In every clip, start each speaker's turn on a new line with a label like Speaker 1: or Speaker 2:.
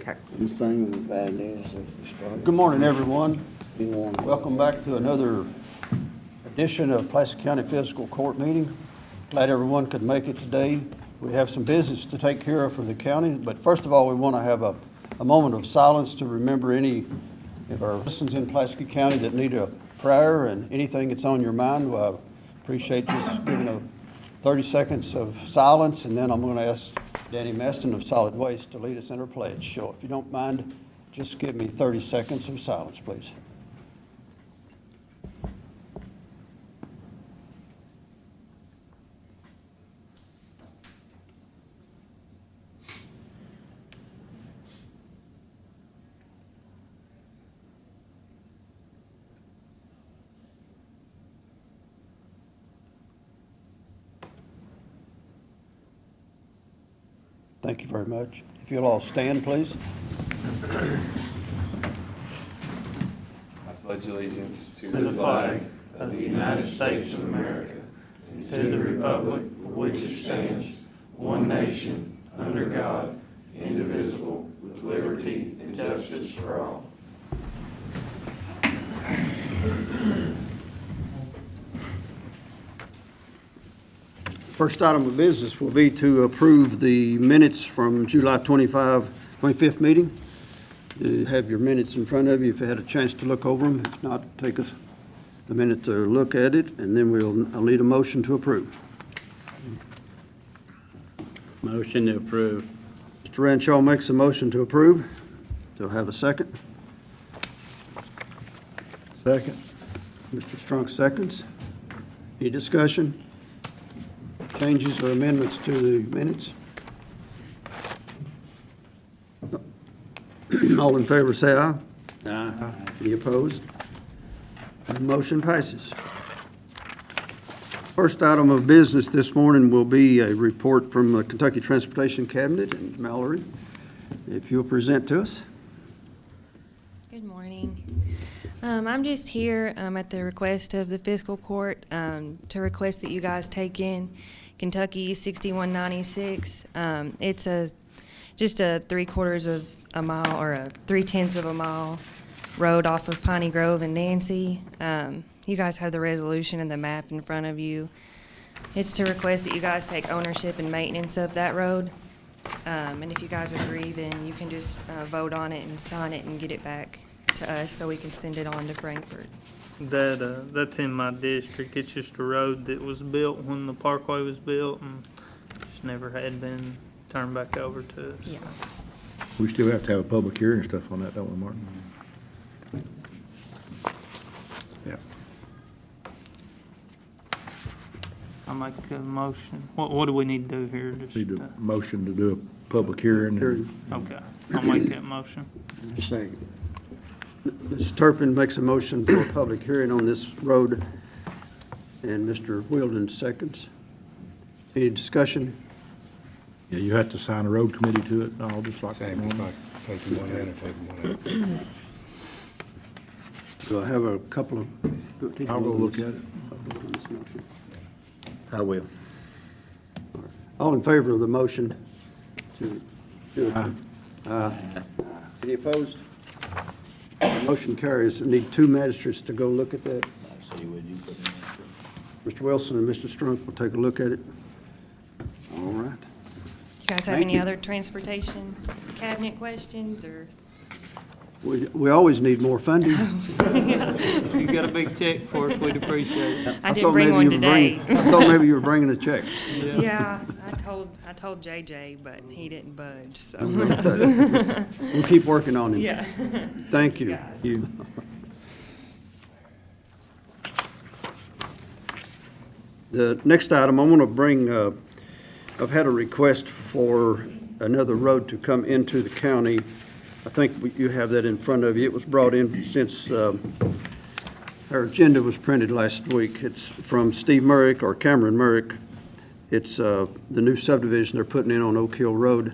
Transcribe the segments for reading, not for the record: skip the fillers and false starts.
Speaker 1: Okay.
Speaker 2: The thing about it is if you start.
Speaker 1: Good morning, everyone.
Speaker 2: You want.
Speaker 1: Welcome back to another edition of Pulaski County Fiscal Court meeting. Glad everyone could make it today. We have some business to take care of for the county, but first of all, we want to have a moment of silence to remember any of our citizens in Pulaski County that need a prayer and anything that's on your mind. I appreciate just giving a 30 seconds of silence, and then I'm going to ask Danny Meston of Solid Waste to lead us in our pledge. So if you don't mind, just give me 30 seconds of silence, please. Thank you very much. If you'll all stand, please.
Speaker 3: I pledge allegiance to the flag of the United States of America and to the republic for which it stands, one nation, under God, indivisible, with liberty and justice for all.
Speaker 1: First item of business will be to approve the minutes from July 25th meeting. You have your minutes in front of you if you had a chance to look over them. If not, take us a minute to look at it, and then I'll need a motion to approve.
Speaker 2: Motion to approve.
Speaker 1: Mr. Renshaw makes a motion to approve. Do I have a second?
Speaker 4: Second.
Speaker 1: Mr. Strunk seconds. Any discussion? Changes or amendments to the minutes? All in favor say aye.
Speaker 2: Aye.
Speaker 1: Any opposed? Motion passes. First item of business this morning will be a report from the Kentucky Transportation Cabinet, and Mallory, if you'll present to us.
Speaker 5: Good morning. I'm just here at the request of the Fiscal Court to request that you guys take in Kentucky 6196. It's just a 3/4 of a mile or a 3/10 of a mile road off of Piney Grove and Nancy. You guys have the resolution and the map in front of you. It's to request that you guys take ownership and maintenance of that road. And if you guys agree, then you can just vote on it and sign it and get it back to us so we can send it on to Frankfurt.
Speaker 6: That's in my district. It's just a road that was built when the parkway was built and just never had been turned back over to us.
Speaker 5: Yeah.
Speaker 4: We still have to have a public hearing and stuff on that, don't we, Martin? Yeah.
Speaker 6: I make a motion. What do we need to do here? Just,
Speaker 4: Need a motion to do a public hearing.
Speaker 6: okay. I'll make that motion.
Speaker 1: Second. Mr. Turpin makes a motion for a public hearing on this road, and Mr. Wheeldon seconds. Any discussion?
Speaker 4: Yeah, you have to sign a road committee to it, and all just like.
Speaker 7: Same, just like taking one in or taking one out.
Speaker 1: Do I have a couple of?
Speaker 4: I'll go look at it.
Speaker 2: I will.
Speaker 1: All in favor of the motion? Aye. Any opposed? Motion carries. We need two magistrates to go look at that.
Speaker 2: I see what you put in there.
Speaker 1: Mr. Wilson and Mr. Strunk will take a look at it. All right.
Speaker 5: You guys have
Speaker 1: Thank
Speaker 5: any
Speaker 1: you.
Speaker 5: other transportation cabinet questions or?
Speaker 1: We always need more funding.
Speaker 6: If you got a big check for us, we'd appreciate it.
Speaker 5: I didn't
Speaker 1: thought
Speaker 5: bring
Speaker 1: maybe
Speaker 5: one
Speaker 1: you were
Speaker 5: today.
Speaker 1: I thought maybe you were bringing a check.
Speaker 5: Yeah, I told JJ, but he didn't budge, so.
Speaker 1: We'll keep working on it.
Speaker 5: Yeah.
Speaker 1: Thank you.
Speaker 5: Got it.
Speaker 1: You. The next item, I want to bring, I've had a request for another road to come into the county. I think you have that in front of you. It was brought in since our agenda was printed last week. It's from Steve Merrick or Cameron Merrick. It's the new subdivision they're putting in on Oak Hill Road,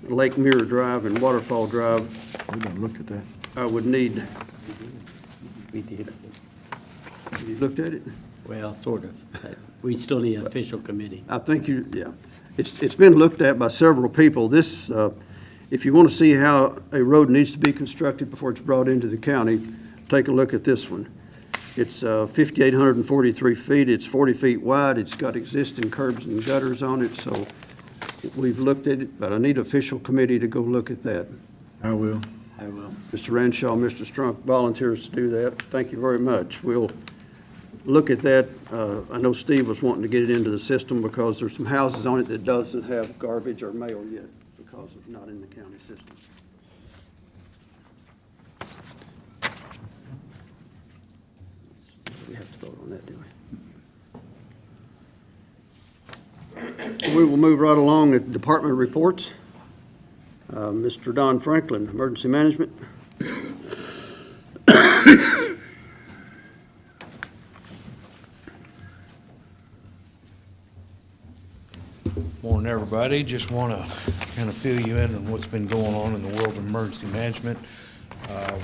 Speaker 1: Lake Mirror Drive and Waterfall Drive.
Speaker 4: We done looked at that.
Speaker 1: I would need,
Speaker 2: We did.
Speaker 1: have you looked at it?
Speaker 2: Well, sort of. We still need an official committee.
Speaker 1: I think yeah. It's been looked at by several people. This if you want to see how a road needs to be constructed before it's brought into the county, take a look at this one. It's 5,843 feet, it's 40 feet wide, it's got existing curbs and gutters on it, so we've looked at it, but I need official committee to go look at that.
Speaker 4: I will.
Speaker 2: I will.
Speaker 1: Mr. Ranshaw, Mr. Strunk volunteers to do that. Thank you very much. We'll look at that. I know Steve was wanting to get it into the system because there's some houses on it that doesn't have garbage or mail yet because it's not in the county system. We have to vote on that, do we? We will move right along at department reports. Mr. Don Franklin, Emergency Management.
Speaker 7: Morning, everybody. Just want to kind of fill you in on what's been going on in the world of emergency management.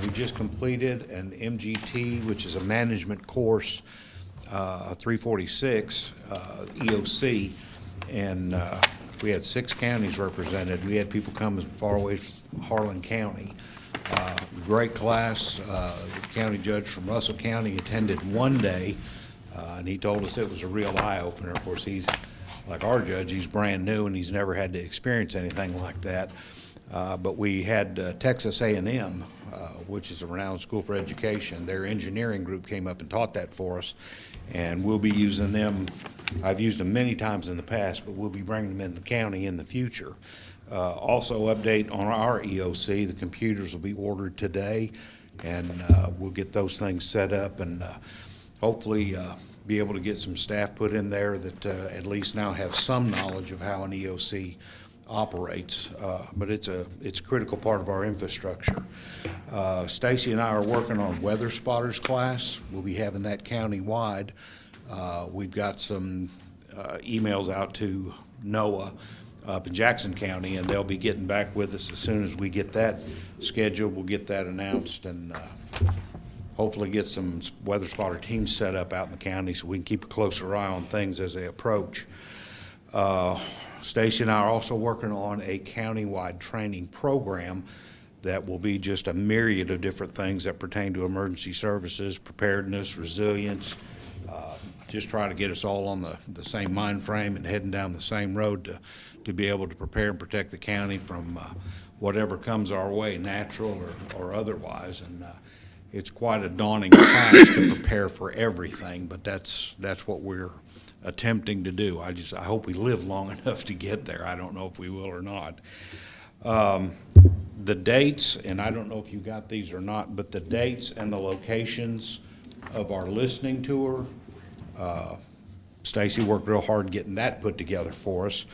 Speaker 7: We just completed an MGT, which is a management course, 346 EOC, and we had 6 counties represented. We had people come as far away from Harlan County. Great class. The county judge from Russell County attended one day, and he told us it was a real eye-opener. Of course, he's like our judge, he's brand new and he's never had to experience anything like that. But we had Texas A&M, which is a renowned school for education. Their engineering group came up and taught that for us, and we'll be using them. I've used them many times in the past, but we'll be bringing them in the county in the future. Also, update on our EOC. The computers will be ordered today, and we'll get those things set up and hopefully be able to get some staff put in there that at least now have some knowledge of how an EOC operates, but it's a critical part of our infrastructure. Stacy and I are working on weather spotters class. We'll be having that county-wide. We've got some emails out to NOAA up in Jackson County, and they'll be getting back with us as soon as we get that scheduled. We'll get that announced and hopefully get some weather spotter teams set up out in the county so we can keep a closer eye on things as they approach. Stacy and I are also working on a county-wide training program that will be just a myriad of different things that pertain to emergency services, preparedness, resilience, just trying to get us all on the same mind frame and heading down the same road to be able to prepare and protect the county from whatever comes our way, natural or otherwise. And it's quite a daunting task to prepare for everything, but that's what we're attempting to do. I hope we live long enough to get there. I don't know if we will or not. The dates, and I don't know if you got these or not, but the dates and the locations of our listening tour, Stacy worked real hard getting that put together for us.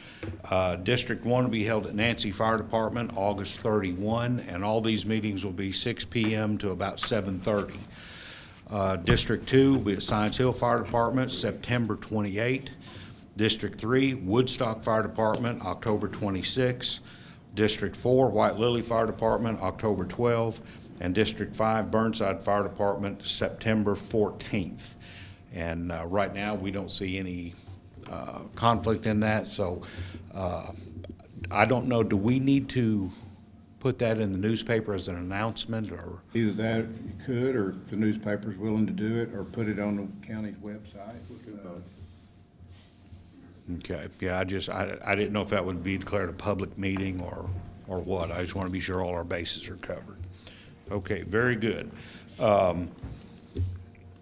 Speaker 7: District 1 will be held at Nancy Fire Department August 31, and all these meetings will be 6 p.m. to about 7:30. District 2 will be at Science Hill Fire Department September 28. District 3, Woodstock Fire Department October 26. District 4, White Lily Fire Department October 12. And District 5, Burnside Fire Department September 14th. And right now, we don't see any conflict in that. So I don't know, do we need to put that in the newspaper as an announcement, or?
Speaker 4: Either that you could, or if the newspaper's willing to do it, or put it on the county's website.
Speaker 7: Okay, yeah, I didn't know if that would be declared a public meeting or what. I just want to be sure all our bases are covered. Okay, very good.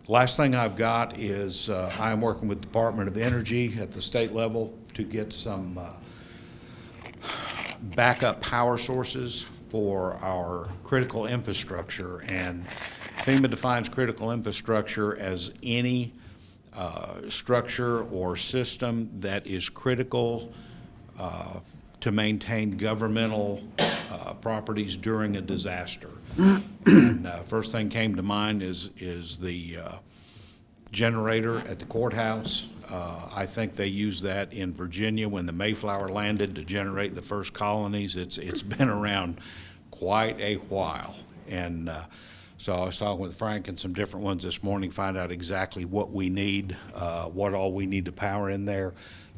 Speaker 7: Last thing I've got is I'm working with Department of Energy at the state level to get some backup power sources for our critical infrastructure. And FEMA defines critical infrastructure as any structure or system that is critical to maintain governmental properties during a disaster. And first thing came to mind is the generator at the courthouse. I think they used that in Virginia when the Mayflower landed to generate the first colonies. It's been around quite a while. And so I was talking with Frank and some different ones this morning, find out exactly what we need, what all we need to power in there.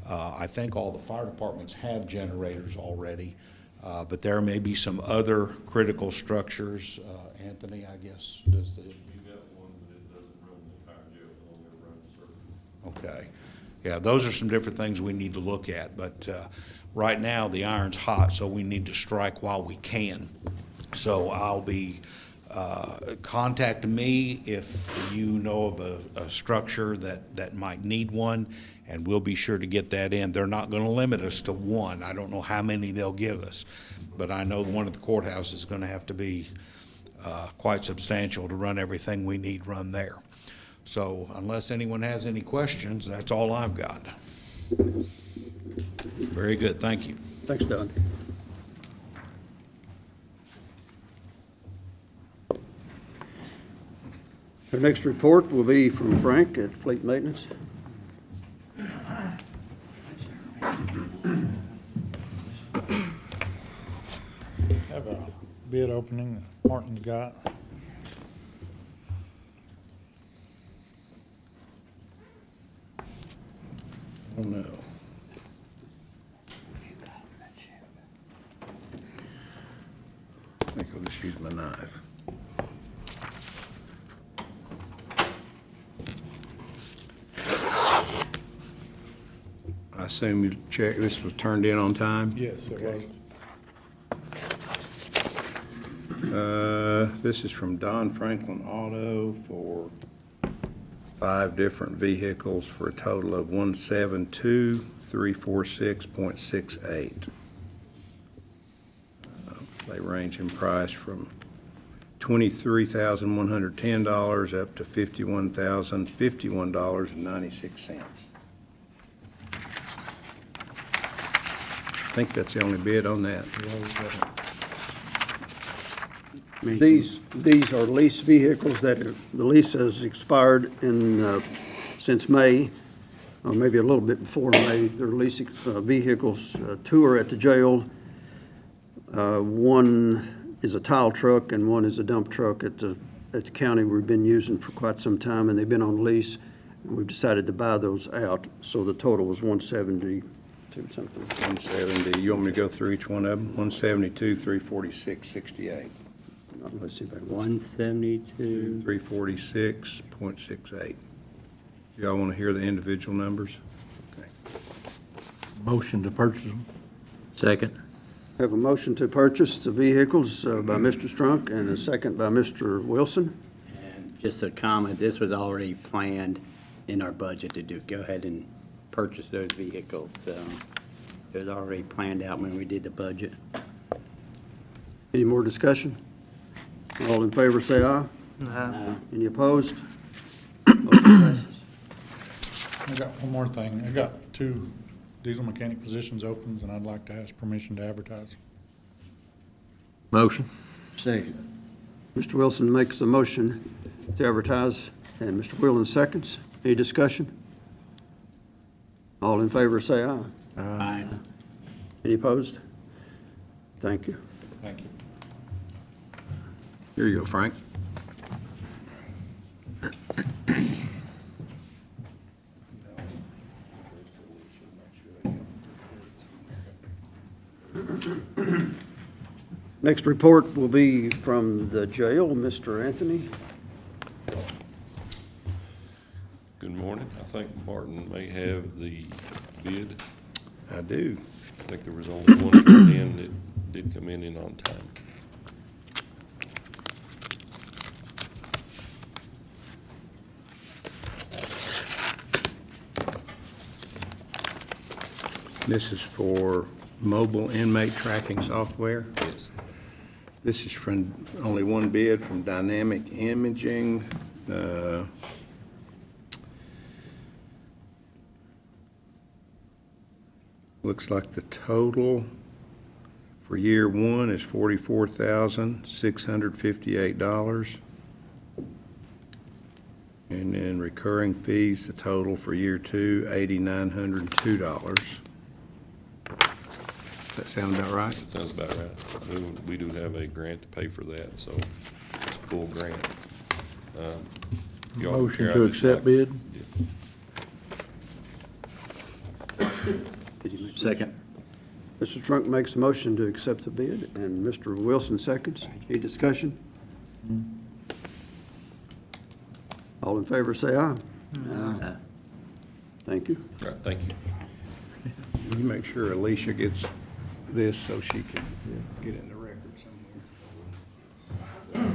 Speaker 7: I think all the fire departments have generators already. But there may be some other critical structures. Anthony, I guess, does the...
Speaker 3: You got one, but it doesn't run the entire jail, it only runs certain.
Speaker 7: Okay. Yeah, those are some different things we need to look at, but right now, the iron's hot, so we need to strike while we can. So I'll be contacting me if you know of a structure that might need one, and we'll be sure to get that in. They're not gonna limit us to one. I don't know how many they'll give us, but I know the one at the courthouse is gonna have to be quite substantial to run everything we need run there. So unless anyone has any questions, that's all I've got. Very good, thank you.
Speaker 1: Thanks, Doug. Our next report will be from Frank at Fleet Maintenance.
Speaker 8: Have a bid opening that Martin's got.
Speaker 4: Oh, no. I think I'll just use my knife. I assume you checked, this was turned in on time?
Speaker 8: Yes, it was.
Speaker 4: This is from Don Franklin Auto for 5 different vehicles for a total of 172,346.68. They range in price from $23,110 up to $51,051.96. I think that's the only bid on that.
Speaker 1: These are lease vehicles that the lease has expired since May, or maybe a little bit before May. They're lease vehicles. 2 are at the jail. 1 is a tile truck and 1 is a dump truck at the county we've been using for quite some time, and they've been on lease. And we've decided to buy those out, so the total was 172 something.
Speaker 4: 170, you want me to go through each one of them? 172, 346.68.
Speaker 1: Let's see if I can.
Speaker 2: 172.
Speaker 4: 346.68. Y'all want to hear the individual numbers? Okay.
Speaker 9: Motion to purchase them.
Speaker 2: Second.
Speaker 1: Have a motion to purchase the vehicles by Mr. Strunk and a second by Mr. Wilson.
Speaker 2: And just a comment, this was already planned in our budget to go ahead and purchase those vehicles. So it was already planned out when we did the budget.
Speaker 1: Any more discussion? All in favor, say aye. Any opposed? Motion passes.
Speaker 8: I got one more thing. I got 2 diesel mechanic positions opens, and I'd like to ask permission to advertise.
Speaker 9: Motion.
Speaker 2: Second.
Speaker 1: Mr. Wilson makes a motion to advertise, and Mr. Whelan seconds. Any discussion? All in favor, say aye.
Speaker 2: Aye.
Speaker 1: Any opposed? Thank you.
Speaker 8: Thank you.
Speaker 4: Here you go, Frank.
Speaker 1: Next report will be from the jail, Mr. Anthony.
Speaker 3: Good morning. I think Martin may have the bid.
Speaker 4: I do.
Speaker 3: I think there was only one come in that did come in on time.
Speaker 4: This is for mobile inmate tracking software.
Speaker 3: Yes.
Speaker 4: This is from only one bid from Dynamic Imaging. Looks like the total for year 1 is $44,658. And then recurring fees, the total for year 2, $8,902. Does that sound about right?
Speaker 3: That sounds about right. We do have a grant to pay for that, so it's a full grant. Y'all
Speaker 9: Motion
Speaker 3: care,
Speaker 9: to
Speaker 3: I just
Speaker 9: accept
Speaker 3: like-
Speaker 9: bid.
Speaker 2: Second.
Speaker 1: Mr. Strunk makes a motion to accept the bid, and Mr. Wilson seconds. Any discussion? All in favor, say aye.
Speaker 2: Uh,
Speaker 1: Thank you.
Speaker 10: All right, thank you.
Speaker 4: You make sure Alicia gets this so she can get in the record somewhere.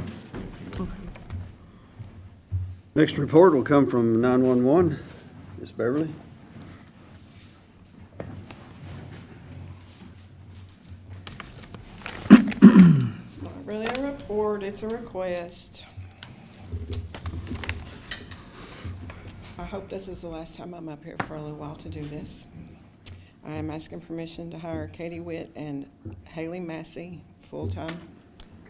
Speaker 1: Next report will come from 911. Ms. Beverly?
Speaker 11: It's not really a report, it's a request. I hope this is the last time I'm up here for a little while to do this. I am asking permission to hire Katie Witt and Haley Massey, full-time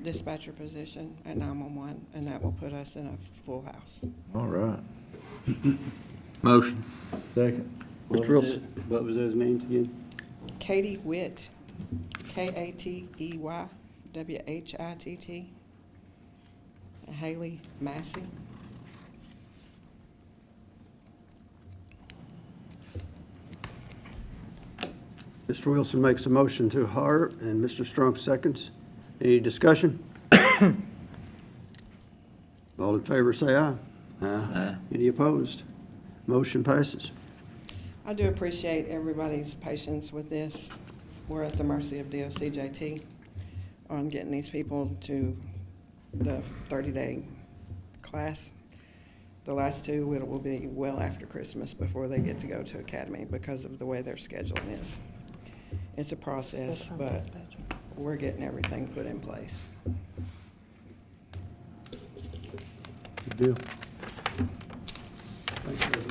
Speaker 11: dispatcher position at 911, and that will put us in a full house.
Speaker 9: All right.
Speaker 10: Motion.
Speaker 9: Second.
Speaker 1: Mr. Wilson?
Speaker 2: What was those names again?
Speaker 11: Katie Witt, Katey Whitt, and Haley Massey.
Speaker 1: Mr. Wilson makes a motion to hire, and Mr. Strunk seconds. Any discussion? All in favor, say aye.
Speaker 2: Aye.
Speaker 1: Any opposed? Motion passes.
Speaker 11: I do appreciate everybody's patience with this. We're at the mercy of DOCJT on getting these people to the 30-day class. The last two will be well after Christmas before they get to go to academy because of the way their scheduling is. It's a process, but we're getting everything put in place.
Speaker 1: Good deal. Thank you.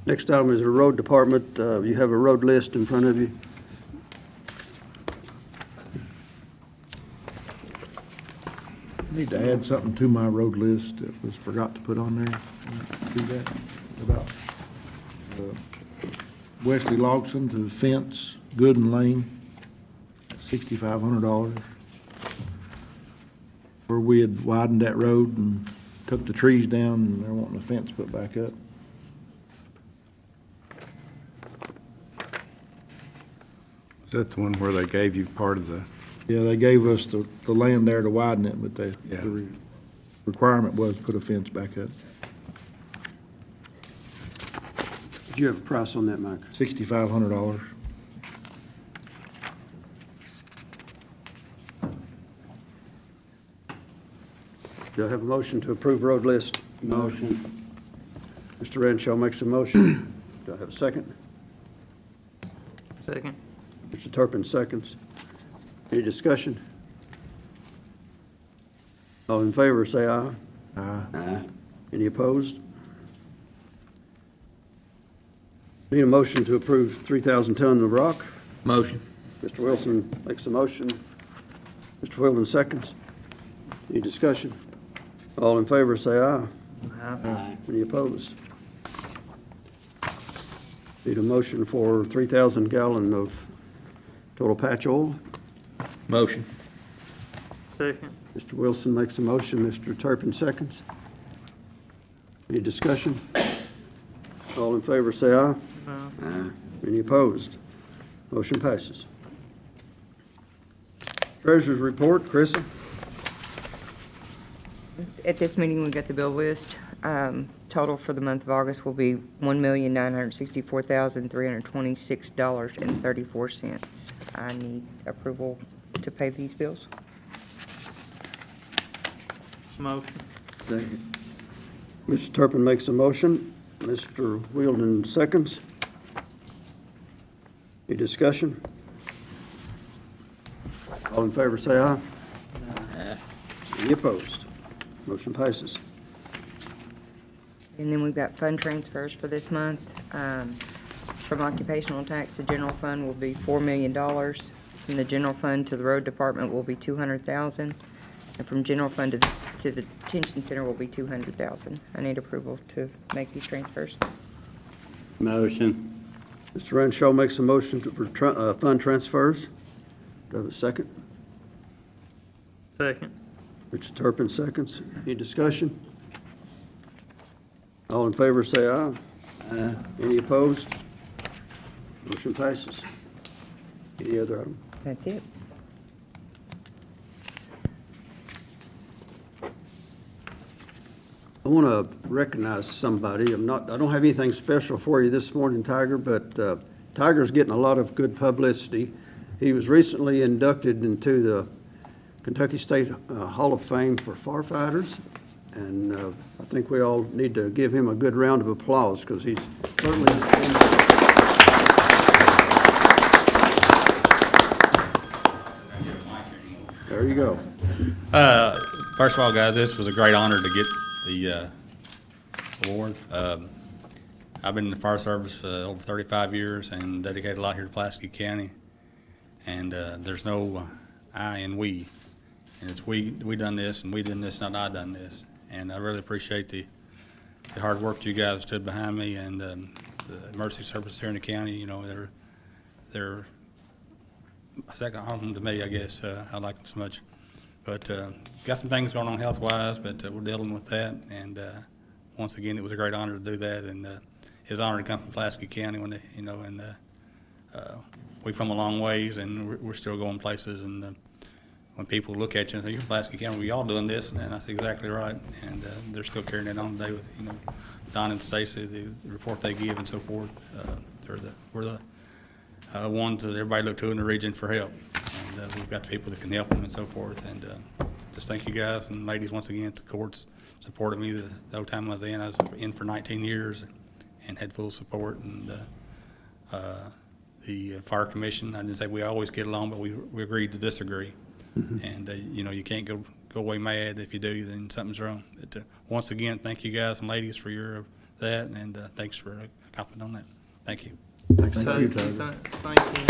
Speaker 1: Next item is the road department. You have a road list in front of you.
Speaker 9: Need to add something to my road list that was forgot to put on there. Do that about Wesley Logson to fence Gooden Lane, $6,500. Where we had widened that road and took the trees down and they're wanting the fence put back up.
Speaker 4: Is that the one where they gave you part of the,
Speaker 9: Yeah, they gave us the land there to widen it, but
Speaker 4: Yeah.
Speaker 9: the requirement was to put a fence back up.
Speaker 1: Did you have a price on that, Mike?
Speaker 9: $6,500.
Speaker 1: Do I have a motion to approve road list? Motion. Mr. Renshaw makes a motion. Do I have a second?
Speaker 6: Second.
Speaker 1: Mr. Turpin seconds. Any discussion? All in favor, say aye.
Speaker 2: Aye.
Speaker 1: Any opposed? Need a motion to approve 3,000 tons of rock.
Speaker 10: Motion.
Speaker 1: Mr. Wilson makes a motion. Mr. Whirlman seconds. Any discussion? All in favor, say aye.
Speaker 2: Aye.
Speaker 1: Any opposed? Need a motion for 3,000 gallon of total patch oil.
Speaker 10: Motion.
Speaker 6: Second.
Speaker 1: Mr. Wilson makes a motion. Mr. Turpin seconds. Any discussion? All in favor, say aye.
Speaker 2: Aye.
Speaker 1: Any opposed? Motion passes. Treasurer's report, Chrissy.
Speaker 12: At this meeting, we got the bill list. Total for the month of August will be $1,964,326.34. I need approval to pay these bills.
Speaker 6: Motion.
Speaker 1: Mr. Turpin makes a motion. Mr. Wheeldon seconds. Any discussion? All in favor, say aye.
Speaker 2: Aye.
Speaker 1: Any opposed? Motion passes.
Speaker 12: And then we've got fund transfers for this month. From occupational tax to general fund will be $4 million. From the general fund to the road department will be $200,000. And from general fund to the detention center will be $200,000. I need approval to make these transfers.
Speaker 2: Motion.
Speaker 1: Mr. Renshaw makes a motion for fund transfers. Do I have a second?
Speaker 6: Second.
Speaker 1: Mr. Turpin seconds. Any discussion? All in favor, say aye. Any opposed? Motion passes. Any other item?
Speaker 12: That's it.
Speaker 1: I want to recognize somebody. I don't have anything special for you this morning, Tiger, but Tiger's getting a lot of good publicity. He was recently inducted into the Kentucky State Hall of Fame for firefighters, and I think we all need to give him a good round of applause because he's certainly. There you go.
Speaker 13: First of all, guys, this was a great honor to get the award. I've been in the fire service over 35 years and dedicated a lot here to Pulaski County. And there's no I in we. And it's we done this and we done this, not I done this. And I really appreciate the hard work you guys stood behind me and the emergency service here in the county. You know, they're a second home to me, I guess. I like them so much. But got some things going on health-wise, but we're dealing with that. And once again, it was a great honor to do that, and it was an honor to come from Pulaski County when they, you know, and we've come a long ways, and we're still going places. And when people look at you and say, "You're from Pulaski County, we all doing this," and that's exactly right. And they're still carrying it on today with, you know, Don and Stacy, the report they give and so forth. We're the ones that everybody look to in the region for help, and we've got the people that can help them and so forth. And just thank you guys and ladies once again. The courts supported me the whole time I was in for 19 years and had full support. And the fire commission, I didn't say we always get along, but we agreed to disagree. Mm-hmm. And you know, you can't go away mad. If you do, then something's wrong. But once again, thank you guys and ladies for your that, and thanks for commenting on that. Thank you.
Speaker 1: Thank you, Tiger.
Speaker 6: Thank you.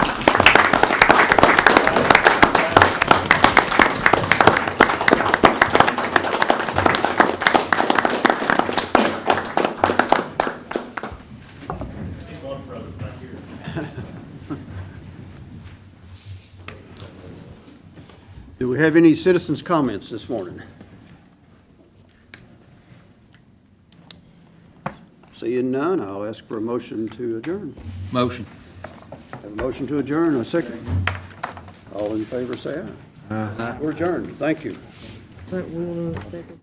Speaker 1: Do we have any citizens' comments this morning? Seeing none, I'll ask for a motion to adjourn.
Speaker 10: Motion.
Speaker 1: Have a motion to adjourn, a second. All in favor, say aye. We're adjourned. Thank you.
Speaker 12: We want to second.